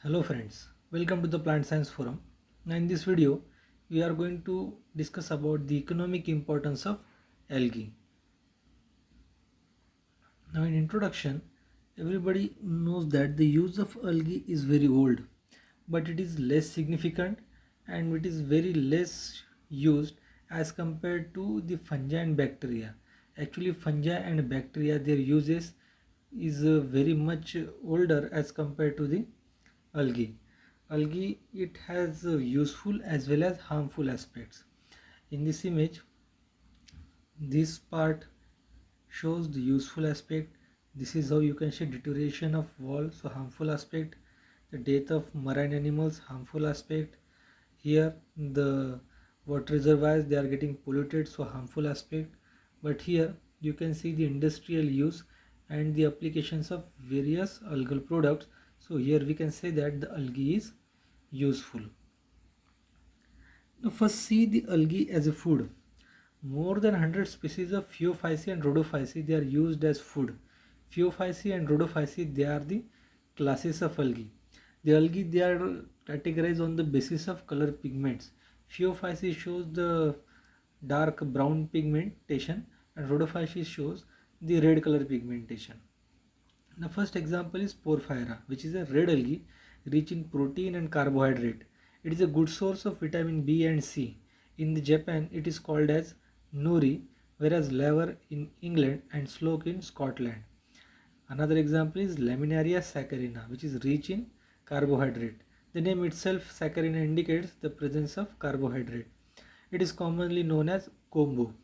Hello friends, welcome to the Plant Science Forum. Now in this video, we are going to discuss about the economic importance of algae. Now in introduction, everybody knows that the use of algae is very old, but it is less significant and it is very less used as compared to the fungi and bacteria. Actually fungi and bacteria, their uses is very much older as compared to the algae. Algae, it has useful as well as harmful aspects. In this image, this part shows the useful aspect. This is how you can see deterioration of wall, so harmful aspect. The death of marine animals, harmful aspect. Here the water reservoirs, they are getting polluted, so harmful aspect. But here you can see the industrial use and the applications of various algal products. So here we can say that the algae is useful. Now first see the algae as a food. More than 100 species of Phaeophyceae and Rhodophyceae, they are used as food. Phaeophyceae and Rhodophyceae, they are the classes of algae. The algae, they are categorized on the basis of color pigments. Phaeophyceae shows the dark brown pigmentation and Rhodophyceae shows the red color pigmentation. The first example is Porphyra, which is a red algae rich in protein and carbohydrate. It is a good source of vitamin B and C. In Japan, it is called as nori, whereas laver in England and sloak in Scotland. Another example is Laminaria saccharina, which is rich in carbohydrate. The name itself, saccharina, indicates the presence of carbohydrate. It is commonly known as kombu.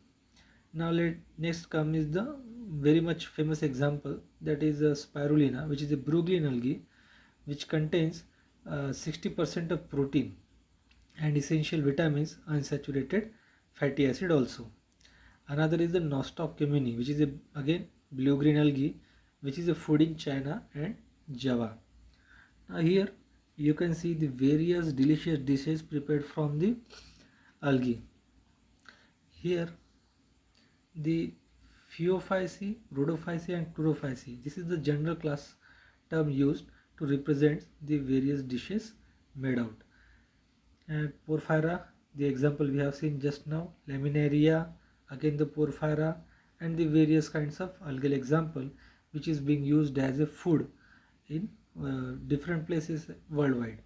Now next come is the very much famous example, that is spirulina, which is a Bruggean algae which contains 60% of protein and essential vitamins, unsaturated fatty acid also. Another is the Nostoc cumini, which is again blue-green algae which is a food in China and Java. Now here you can see the various delicious dishes prepared from the algae. Here the Phaeophyceae, Rhodophyceae and Chlorophyceae. This is the general class term used to represent the various dishes made out. And Porphyra, the example we have seen just now, Laminaria, again the Porphyra, and the various kinds of algal example which is being used as a food in different places worldwide.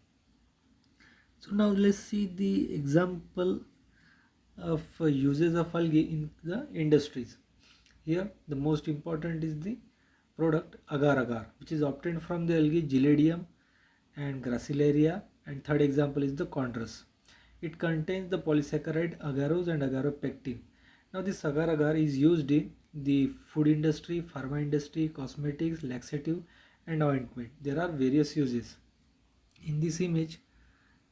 So now let's see the example of uses of algae in the industries. Here the most important is the product agar agar, which is obtained from the algae Giladium and Gracilaria, and third example is the Chondrus. It contains the polysaccharide agarose and agaropectin. Now this agar agar is used in the food industry, pharma industry, cosmetics, laxative and ointment. There are various uses. In this image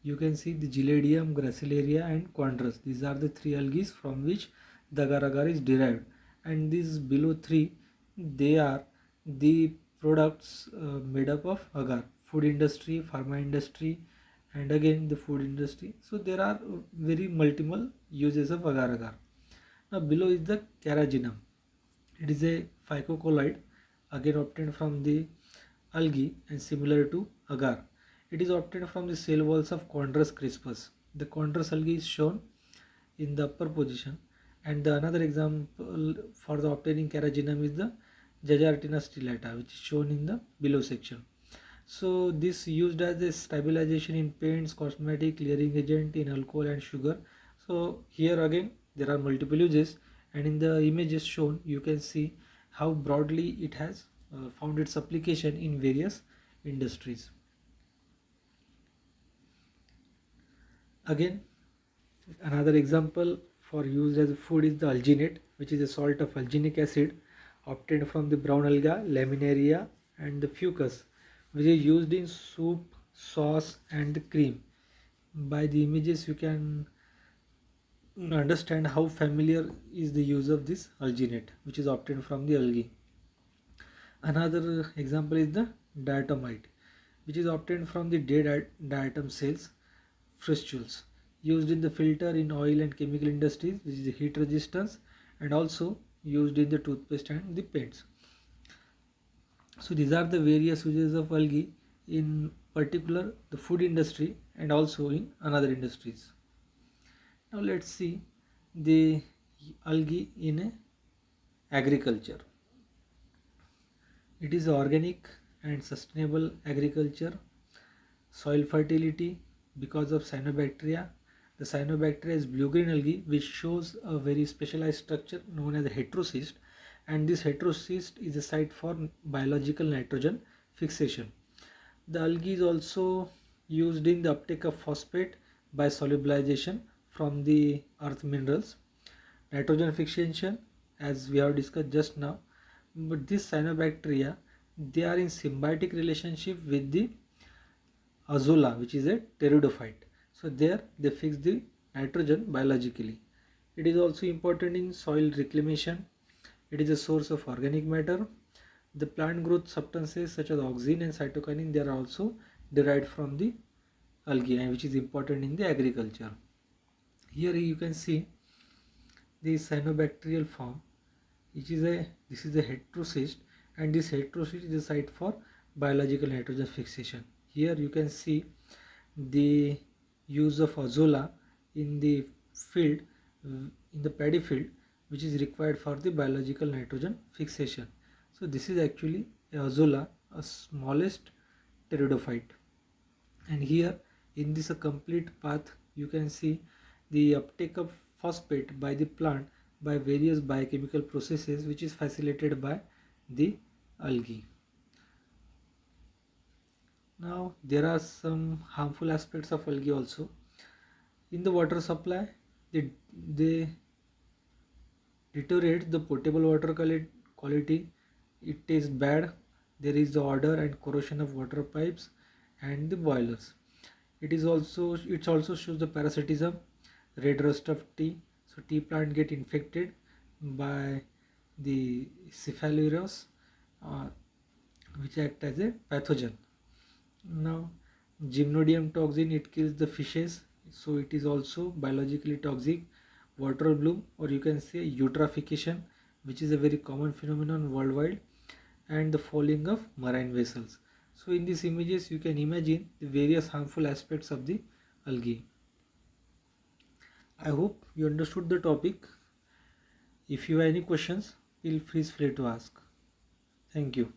you can see the Giladium, Gracilaria and Chondrus. These are the three algae from which the agar agar is derived, and these below three, they are the products made up of agar: food industry, pharma industry and again the food industry. So there are very multiple uses of agar agar. Now below is the Carrageenan. It is a phycocolloid again obtained from the algae and similar to agar. It is obtained from the cell walls of Chondrus crispus. The Chondrus algae is shown in the upper position, and the another example for the obtaining Carrageenan is the Jajartina stellata, which is shown in the below section. So this used as a stabilization in paints, cosmetic, clearing agent in alcohol and sugar. So here again there are multiple uses, and in the images shown you can see how broadly it has found its application in various industries. Again, another example for use as food is the alginate, which is a salt of alginic acid obtained from the brown alga Laminaria and the fucus, which is used in soup, sauce and cream. By the images you can understand how familiar is the use of this alginate, which is obtained from the algae. Another example is the diatomite, which is obtained from the dead diatom cells, frustules, used in the filter in oil and chemical industries, which is the heat resistance, and also used in the toothpaste and the paints. So these are the various uses of algae in particular the food industry and also in another industries. Now let's see the algae in agriculture. It is organic and sustainable agriculture. Soil fertility because of cyanobacteria. The cyanobacteria is blue-green algae which shows a very specialized structure known as a heterocyst, and this heterocyst is a site for biological nitrogen fixation. The algae is also used in the uptake of phosphate by solubilization from the earth minerals. Nitrogen fixation, as we have discussed just now, but this cyanobacteria, they are in symbiotic relationship with the azolla, which is a pteridophyte. So there they fix the nitrogen biologically. It is also important in soil reclamation. It is a source of organic matter. The plant growth substances such as auxin and cytokinin, they are also derived from the algae, and which is important in the agriculture. Here you can see the cyanobacterial form, which is this is a heterocyst, and this heterocyst is a site for biological nitrogen fixation. Here you can see the use of azolla in the field, in the paddy field, which is required for the biological nitrogen fixation. So this is actually a azolla, a smallest pteridophyte. And here in this a complete path you can see the uptake of phosphate by the plant by various biochemical processes, which is facilitated by the algae. Now there are some harmful aspects of algae also. In the water supply, they deteriorate the potable water quality. It tastes bad. There is the odor and corrosion of water pipes and the boilers. It also shows the parasitism, red rust of tea. So tea plant get infected by the cephalovirus, which act as a pathogen. Now gymnodium toxin, it kills the fishes, so it is also biologically toxic. Water bloom, or you can say eutrophication, which is a very common phenomenon worldwide, and the falling of marine vessels. So in these images you can imagine the various harmful aspects of the algae. I hope you understood the topic. If you have any questions, feel free to ask. Thank you.